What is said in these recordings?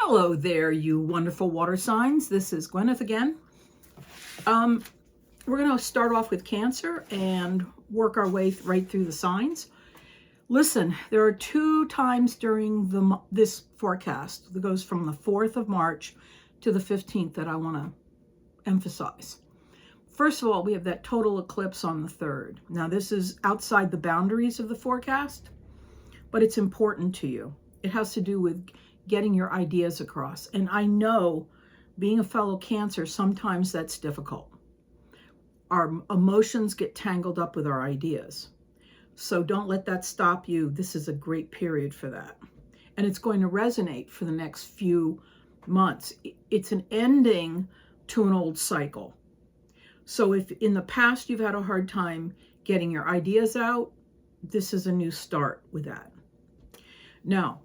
Hello there, you wonderful water signs. This is Gwyneth again. We're going to start off with Cancer and work our way right through the signs. Listen, there are 2 times during this forecast that goes from the 4th of March to the 15th that I want to emphasize. First of all, we have that total eclipse on the 3rd. Now, this is outside the boundaries of the forecast, but it's important to you. It has to do with getting your ideas across. And I know, being a fellow Cancer, sometimes that's difficult. Our emotions get tangled up with our ideas. So don't let that stop you. This is a great period for that. And it's going to resonate for the next few months. It's an ending to an old cycle. So if in the past you've had a hard time getting your ideas out, this is a new start with that. Now,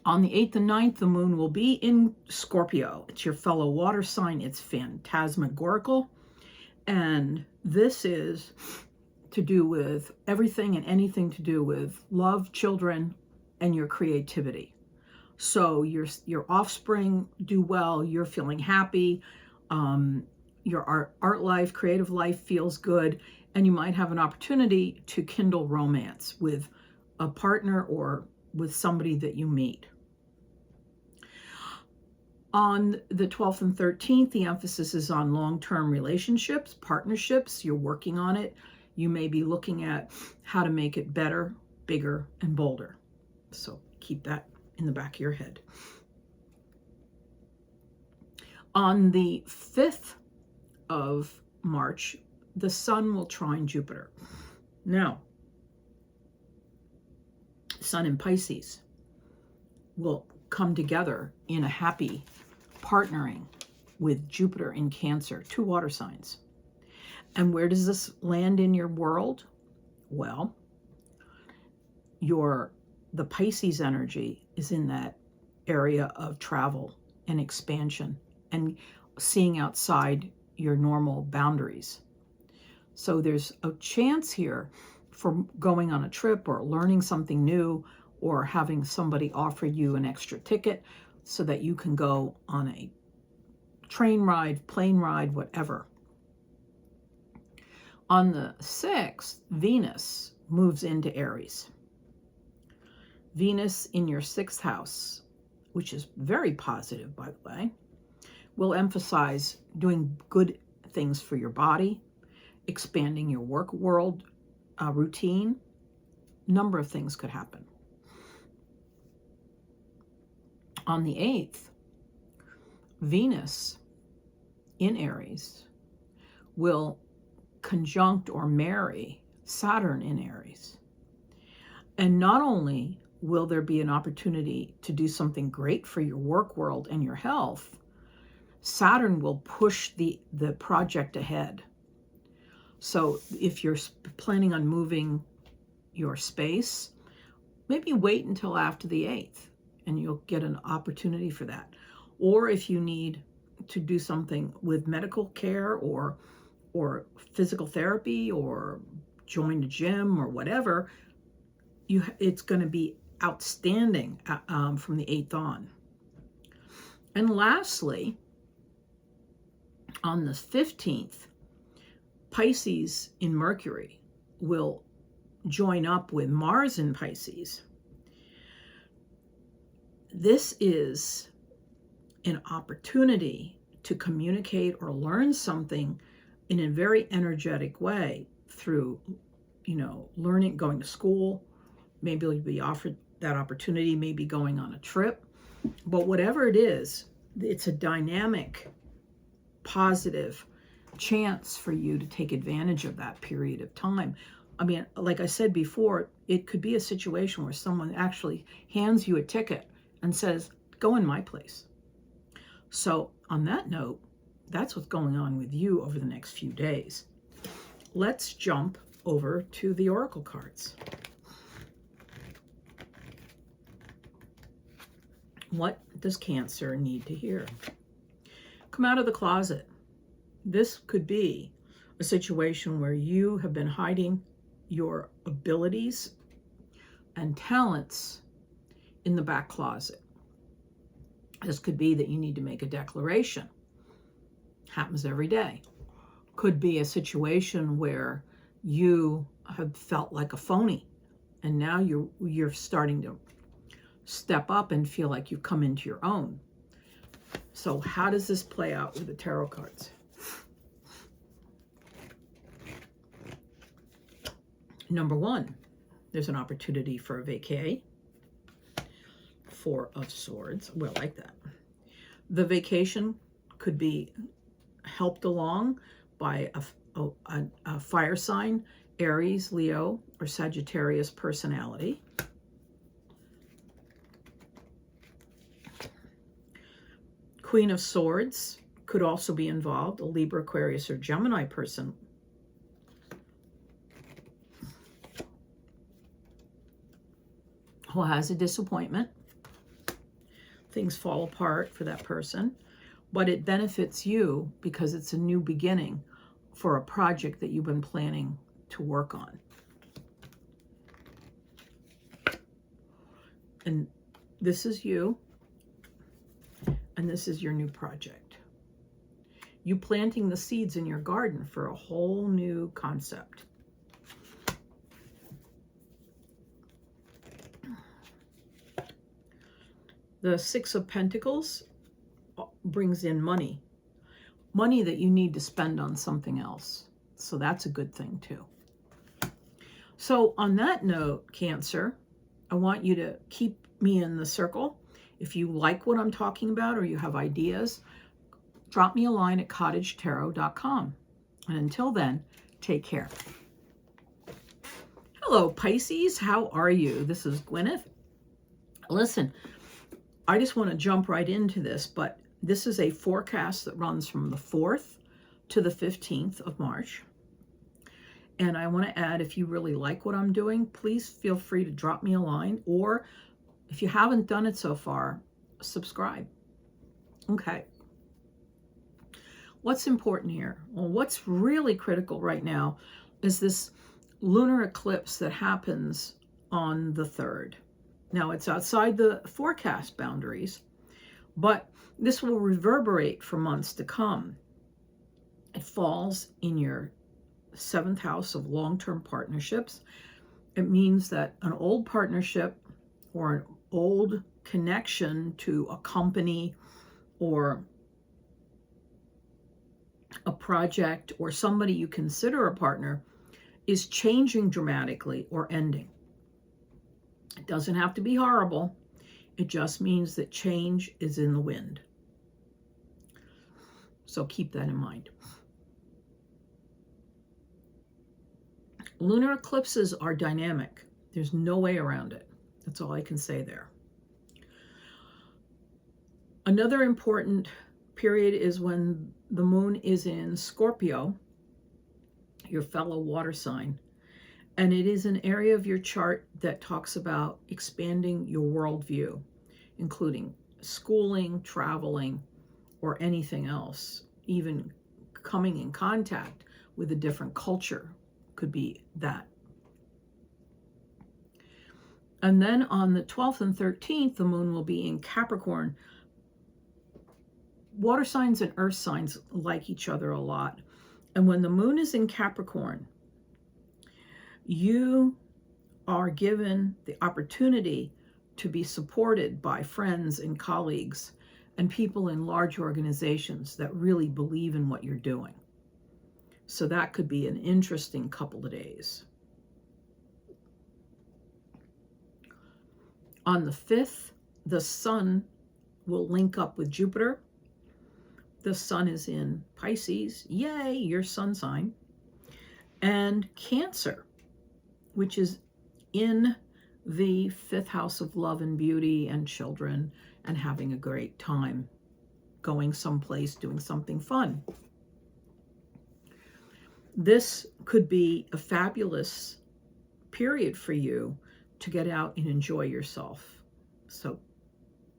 on the 8th and 9th, the moon will be in Scorpio. It's your fellow water sign. It's phantasmagorical. And this is to do with everything and anything to do with love, children, and your creativity. So your offspring do well. You're feeling happy. Your art life, creative life feels good. And you might have an opportunity to kindle romance with a partner or with somebody that you meet. On the 12th and 13th, the emphasis is on long-term relationships, partnerships. You're working on it. You may be looking at how to make it better, bigger, and bolder. So keep that in the back of your head. On the 5th of March, the sun will trine Jupiter. Now, Sun in Pisces will come together in a happy partnering with Jupiter in Cancer, 2 water signs. And where does this land in your world? Well, the Pisces energy is in that area of travel and expansion and seeing outside your normal boundaries. So there's a chance here for going on a trip or learning something new or having somebody offer you an extra ticket so that you can go on a train ride, plane ride, whatever. On the 6th, Venus moves into Aries. Venus in your 6th house, which is very positive, by the way, will emphasize doing good things for your body, expanding your work world routine. Number of things could happen. On the 8th, Venus in Aries will conjunct or marry Saturn in Aries. And not only will there be an opportunity to do something great for your work world and your health, Saturn will push the project ahead. So if you're planning on moving your space, maybe wait until after the 8th and you'll get an opportunity for that. Or if you need to do something with medical care or physical therapy or join a gym or whatever, it's going to be outstanding from the 8th on. And lastly, on the 15th, Pisces in Mercury will join up with Mars in Pisces. This is an opportunity to communicate or learn something in a very energetic way through, learning, going to school. Maybe you'll be offered that opportunity, maybe going on a trip. But whatever it is, it's a dynamic, positive chance for you to take advantage of that period of time. I mean, like I said before, it could be a situation where someone actually hands you a ticket and says, go in my place. So on that note, that's what's going on with you over the next few days. Let's jump over to the oracle cards. What does Cancer need to hear? Come out of the closet. This could be a situation where you have been hiding your abilities and talents in the back closet. This could be that you need to make a declaration. Happens every day. Could be a situation where you have felt like a phony, and now you're starting to step up and feel like you've come into your own. So how does this play out with the tarot cards? Number one, there's an opportunity for a vacay. Four of Swords. Well, I like that. The vacation could be helped along by a fire sign, Aries, Leo, or Sagittarius personality. Queen of Swords could also be involved, a Libra, Aquarius, or Gemini person. Who has a disappointment. Things fall apart for that person, but it benefits you because it's a new beginning for a project that you've been planning to work on. And this is you, and this is your new project. You planting the seeds in your garden for a whole new concept. The Six of Pentacles brings in money. Money that you need to spend on something else. So that's a good thing too. So on that note, Cancer, I want you to keep me in the circle. If you like what I'm talking about or you have ideas, drop me a line at cottagetarot.com. And until then, take care. Hello, Pisces. How are you? This is Gwyneth. Listen, I just want to jump right into this, but this is a forecast that runs from the 4th to the 15th of March. And I want to add, if you really like what I'm doing, please feel free to drop me a line, or if you haven't done it so far, subscribe. Okay. What's important here? Well, what's really critical right now is this lunar eclipse that happens on the 3rd. Now, it's outside the forecast boundaries, but this will reverberate for months to come. It falls in your 7th house of long-term partnerships. It means that an old partnership or an old connection to a company or a project or somebody you consider a partner is changing dramatically or ending. It doesn't have to be horrible. It just means that change is in the wind. So keep that in mind. Lunar eclipses are dynamic. There's no way around it. That's all I can say there. Another important period is when the moon is in Scorpio, your fellow water sign. And it is an area of your chart that talks about expanding your worldview, including schooling, traveling, or anything else. Even coming in contact with a different culture could be that. And then on the 12th and 13th, the moon will be in Capricorn. Water signs and earth signs like each other a lot. And when the moon is in Capricorn, you are given the opportunity to be supported by friends and colleagues and people in large organizations that really believe in what you're doing. So that could be an interesting couple of days. On the 5th, the sun will link up with Jupiter. The sun is in Pisces. Yay, your sun sign. And Cancer, which is in the 5th house of love and beauty and children and having a great time, going someplace, doing something fun. This could be a fabulous period for you to get out and enjoy yourself. So,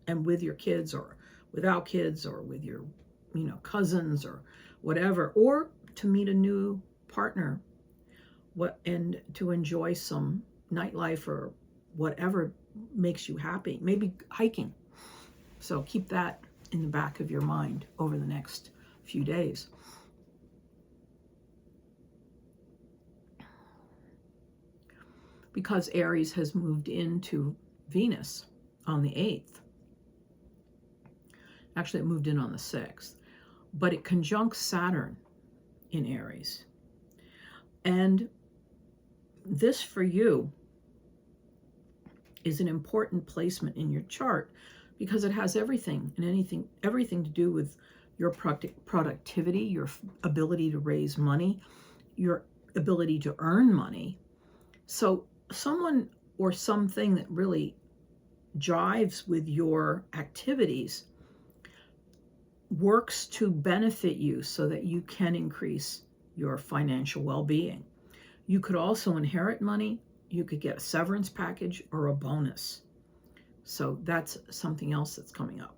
and with your kids or without kids or with your, cousins or whatever, or to meet a new partner and to enjoy some nightlife or whatever makes you happy. Maybe hiking. So keep that in the back of your mind over the next few days. Because Aries has moved into Venus on the 8th. Actually, it moved in on the 6th. But it conjuncts Saturn in Aries. And this for you is an important placement in your chart because it has everything to do with your productivity, your ability to raise money, your ability to earn money. So someone or something that really jives with your activities works to benefit you so that you can increase your financial well-being. You could also inherit money. You could get a severance package or a bonus. So that's something else that's coming up.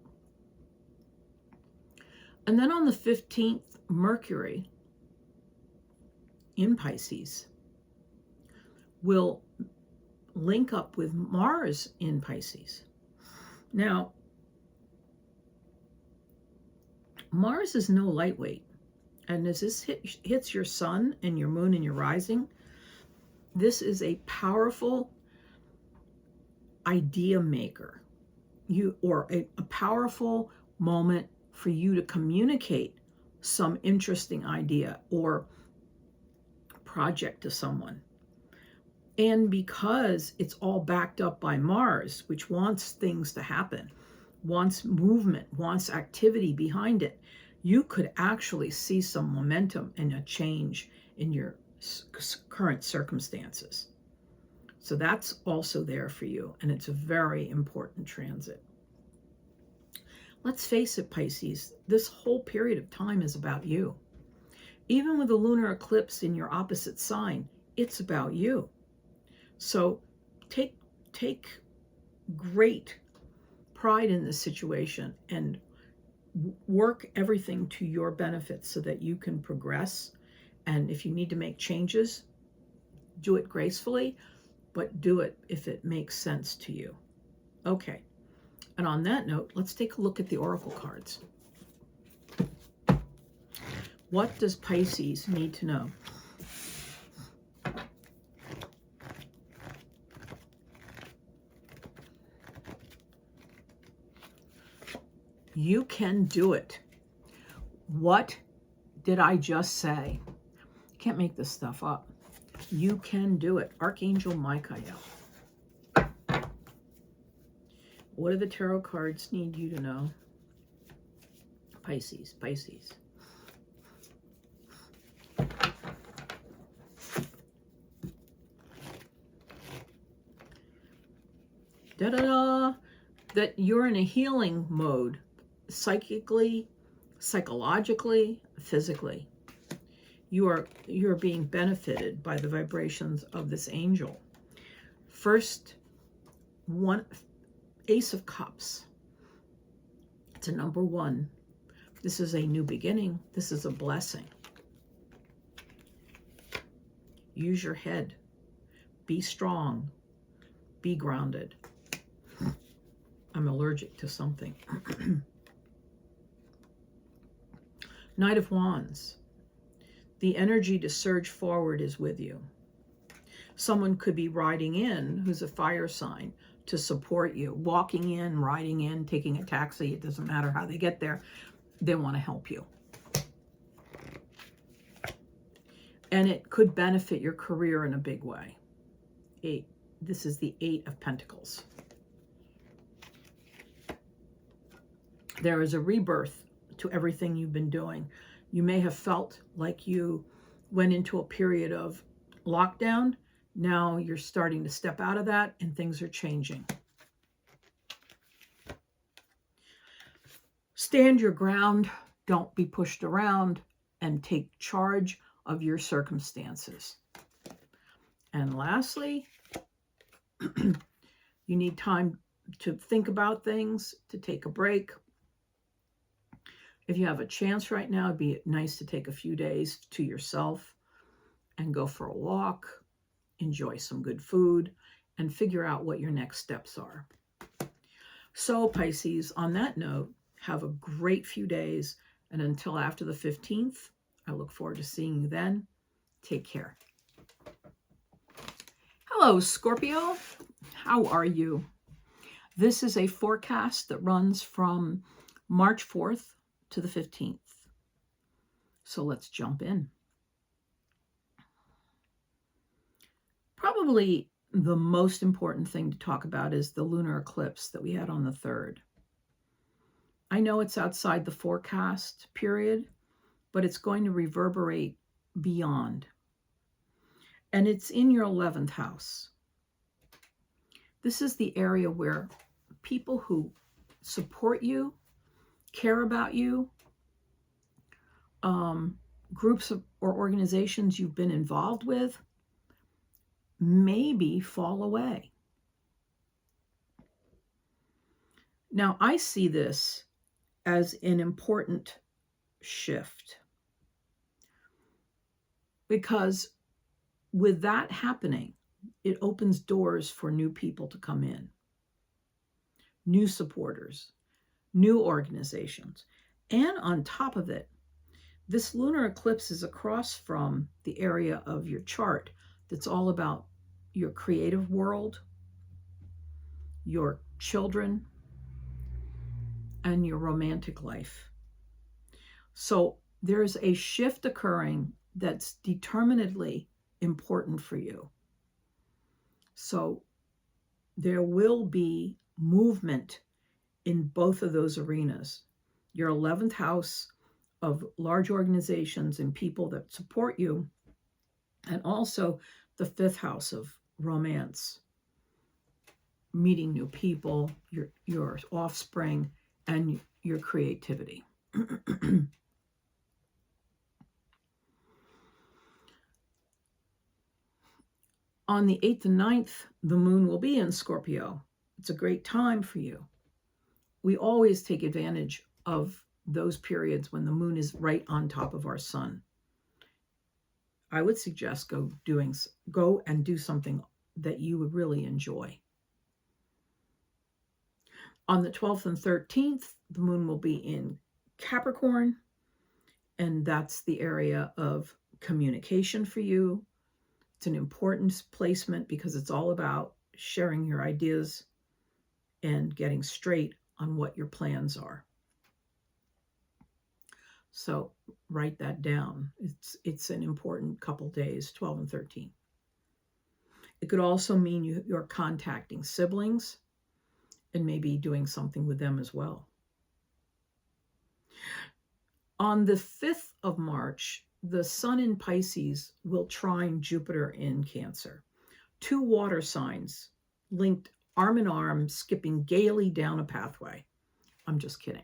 And then on the 15th, Mercury in Pisces will link up with Mars in Pisces. Now, Mars is no lightweight. And as this hits your sun and your moon and your rising, this is a powerful idea maker, or a powerful moment for you to communicate some interesting idea or project to someone. And because it's all backed up by Mars, which wants things to happen, wants movement, wants activity behind it, you could actually see some momentum and a change in your current circumstances. So that's also there for you, and it's a very important transit. Let's face it, Pisces, this whole period of time is about you. Even with a lunar eclipse in your opposite sign, it's about you. So take great pride in this situation and work everything to your benefit so that you can progress. And if you need to make changes, do it gracefully, but do it if it makes sense to you. Okay. And on that note, let's take a look at the oracle cards. What does Pisces need to know? You can do it. What did I just say? Can't make this stuff up. You can do it. Archangel Michael. What do the tarot cards need you to know? Pisces. Da-da-da. That you're in a healing mode, psychically, psychologically, physically. You're being benefited by the vibrations of this angel. First, one Ace of Cups. It's a number 1. This is a new beginning. This is a blessing. Use your head. Be strong. Be grounded. I'm allergic to something. Knight of Wands. The energy to surge forward is with you. Someone could be riding in who's a fire sign to support you. Walking in, riding in, taking a taxi. It doesn't matter how they get there. They want to help you. And it could benefit your career in a big way. This is the 8 of Pentacles. There is a rebirth to everything you've been doing. You may have felt like you went into a period of lockdown. Now you're starting to step out of that and things are changing. Stand your ground. Don't be pushed around, and take charge of your circumstances. And lastly, you need time to think about things, to take a break. If you have a chance right now, it'd be nice to take a few days to yourself and go for a walk, enjoy some good food, and figure out what your next steps are. So, Pisces, on that note, have a great few days. And until after the 15th, I look forward to seeing you then. Take care. Hello, Scorpio. How are you? This is a forecast that runs from March 4th to the 15th. So let's jump in. Probably the most important thing to talk about is the lunar eclipse that we had on the 3rd. I know it's outside the forecast period, but it's going to reverberate beyond. And it's in your 11th house. This is the area where people who support you, care about you, groups or organizations you've been involved with, maybe fall away. Now, I see this as an important shift because with that happening, it opens doors for new people to come in, new supporters, new organizations. And on top of it, this lunar eclipse is across from the area of your chart that's all about your creative world, your children, and your romantic life. So there's a shift occurring that's determinedly important for you. So there will be movement in both of those arenas. Your 11th house of large organizations and people that support you, and also the 5th house of romance, meeting new people, your offspring, and your creativity. On the 8th and 9th, the moon will be in Scorpio. It's a great time for you. We always take advantage of those periods when the moon is right on top of our sun. I would suggest go and do something that you would really enjoy. On the 12th and 13th, the moon will be in Capricorn, and that's the area of communication for you. It's an important placement because it's all about sharing your ideas and getting straight on what your plans are. So write that down. It's an important couple days, 12 and 13. It could also mean you're contacting siblings and maybe doing something with them as well. On the 5th of March, the sun in Pisces will trine Jupiter in Cancer. 2 water signs linked arm in arm, skipping gaily down a pathway. I'm just kidding.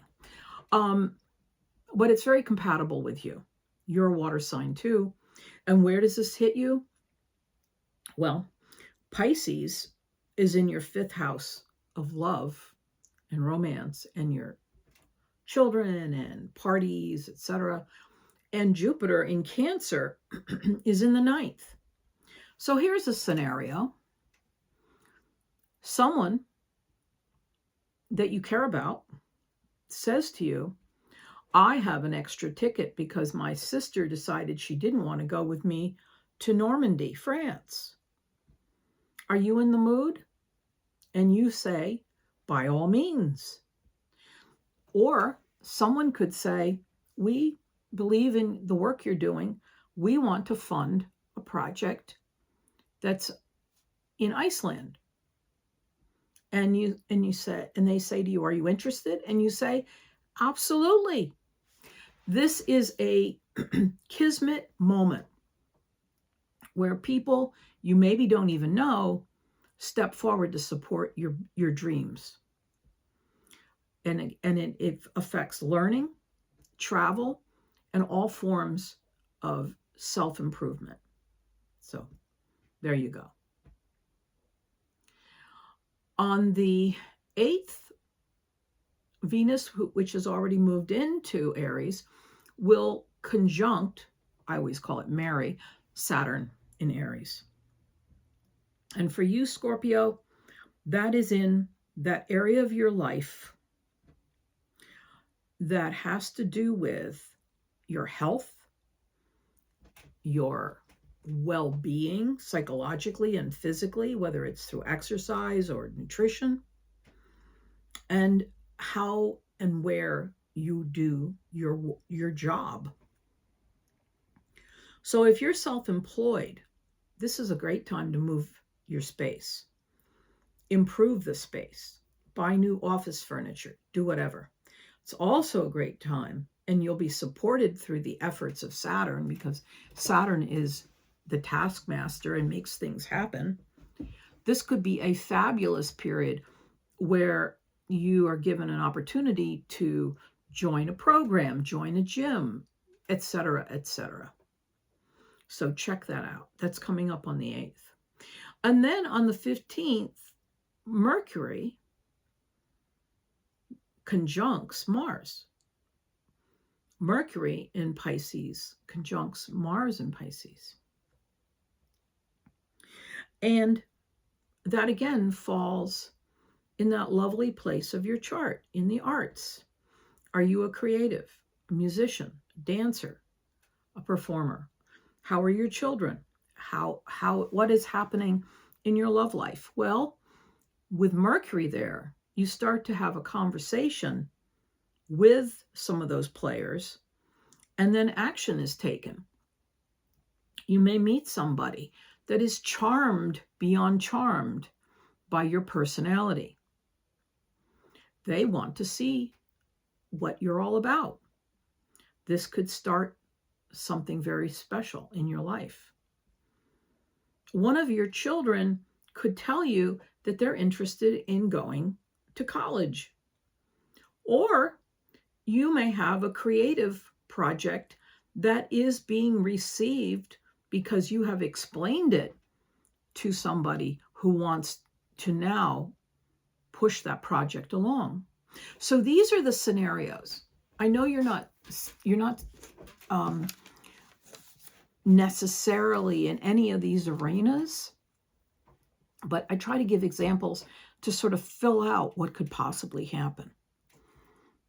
But it's very compatible with you. You're a water sign too. And where does this hit you? Well, Pisces is in your 5th house of love and romance and your children and parties, etc. And Jupiter in Cancer is in the 9th. So here's a scenario. Someone that you care about says to you, I have an extra ticket because my sister decided she didn't want to go with me to Normandy, France. Are you in the mood? And you say, by all means. Or someone could say, we believe in the work you're doing. We want to fund a project that's in Iceland. And they say to you, are you interested? And you say, absolutely. This is a kismet moment where people you maybe don't even know step forward to support your dreams. And it affects learning, travel, and all forms of self-improvement. So there you go. On the 8th, Venus, which has already moved into Aries, will conjunct, I always call it marry, Saturn in Aries. And for you, Scorpio, that is in that area of your life that has to do with your health, your well-being psychologically and physically, whether it's through exercise or nutrition, and how and where you do your job. So if you're self-employed, this is a great time to move your space, improve the space, buy new office furniture, do whatever. It's also a great time, and you'll be supported through the efforts of Saturn, because Saturn is the taskmaster and makes things happen. This could be a fabulous period where you are given an opportunity to join a program, join a gym, etc., etc. So check that out. That's coming up on the 8th. And then on the 15th, Mercury conjuncts Mars. Mercury in Pisces conjuncts Mars in Pisces. And that again falls in that lovely place of your chart, in the arts. Are you a creative, a musician, a dancer, a performer? How are your children? What is happening in your love life? Well, with Mercury there, you start to have a conversation with some of those players, and then action is taken. You may meet somebody that is charmed beyond charmed by your personality. They want to see what you're all about. This could start something very special in your life. One of your children could tell you that they're interested in going to college. Or you may have a creative project that is being received because you have explained it to somebody who wants to now push that project along. So these are the scenarios. I know you're not necessarily in any of these arenas, but I try to give examples to sort of fill out what could possibly happen.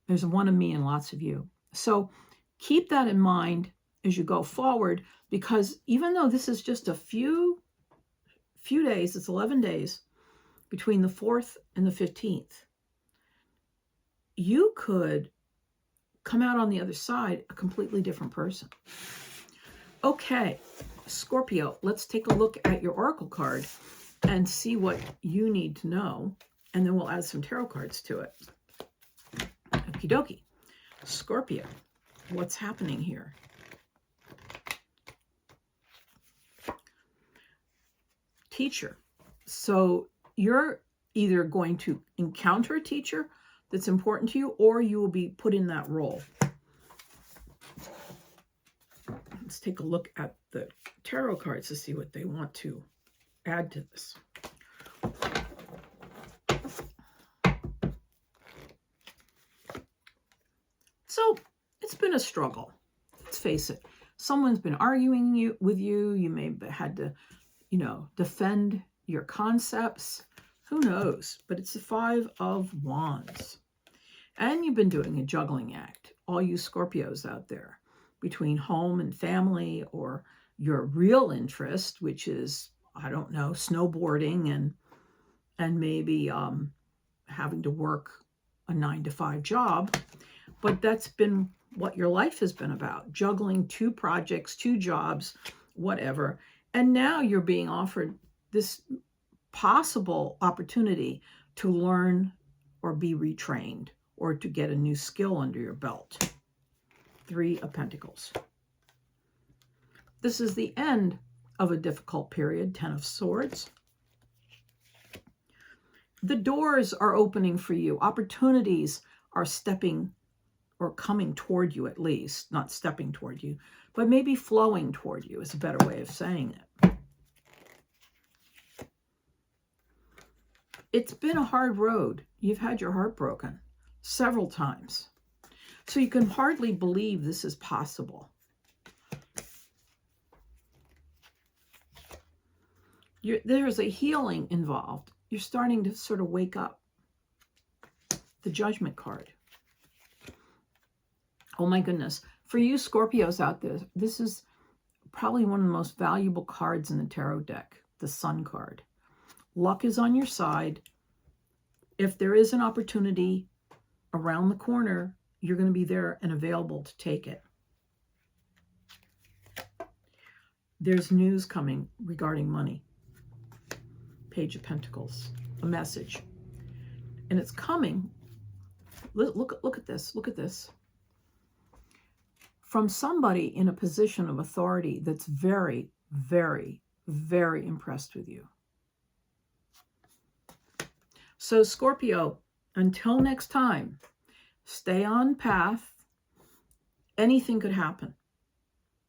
There's one of me and lots of you. So keep that in mind as you go forward, because even though this is just a few days, it's 11 days between the 4th and the 15th, you could come out on the other side a completely different person. Okay, Scorpio, let's take a look at your oracle card and see what you need to know, and then we'll add some tarot cards to it. Okie dokie. Scorpio, what's happening here? Teacher. So you're either going to encounter a teacher that's important to you, or you will be put in that role. Let's take a look at the tarot cards to see what they want to add to this. So it's been a struggle. Let's face it. Someone's been arguing with you. You may have had to, defend your concepts. Who knows? But it's the 5 of Wands. And you've been doing a juggling act. All you Scorpios out there, between home and family, or your real interest, which is, I don't know, snowboarding and maybe having to work a 9-to-5 job. But that's been what your life has been about, juggling 2 projects, 2 jobs, whatever. And now you're being offered this possible opportunity to learn or be retrained, or to get a new skill under your belt. 3 of Pentacles. This is the end of a difficult period, 10 of Swords. The doors are opening for you. Opportunities are stepping or coming toward you, at least. Not stepping toward you, but maybe flowing toward you is a better way of saying it. It's been a hard road. You've had your heart broken several times. So you can hardly believe this is possible. There's a healing involved. You're starting to sort of wake up the Judgment card. Oh my goodness. For you Scorpios out there, this is probably one of the most valuable cards in the tarot deck, the Sun card. Luck is on your side. If there is an opportunity around the corner, you're going to be there and available to take it. There's news coming regarding money. Page of Pentacles, a message. And it's coming. Look at this. Look at this. From somebody in a position of authority that's very, very, very impressed with you. So Scorpio, until next time, stay on path. Anything could happen.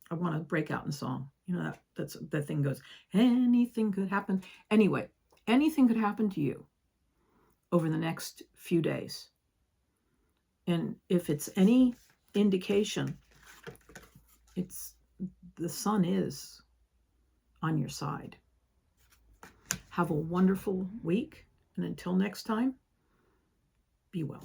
I want to break out in song. You know, that thing goes, anything could happen. Anyway, anything could happen to you over the next few days. And if it's any indication, the sun is on your side. Have a wonderful week. And until next time, be well.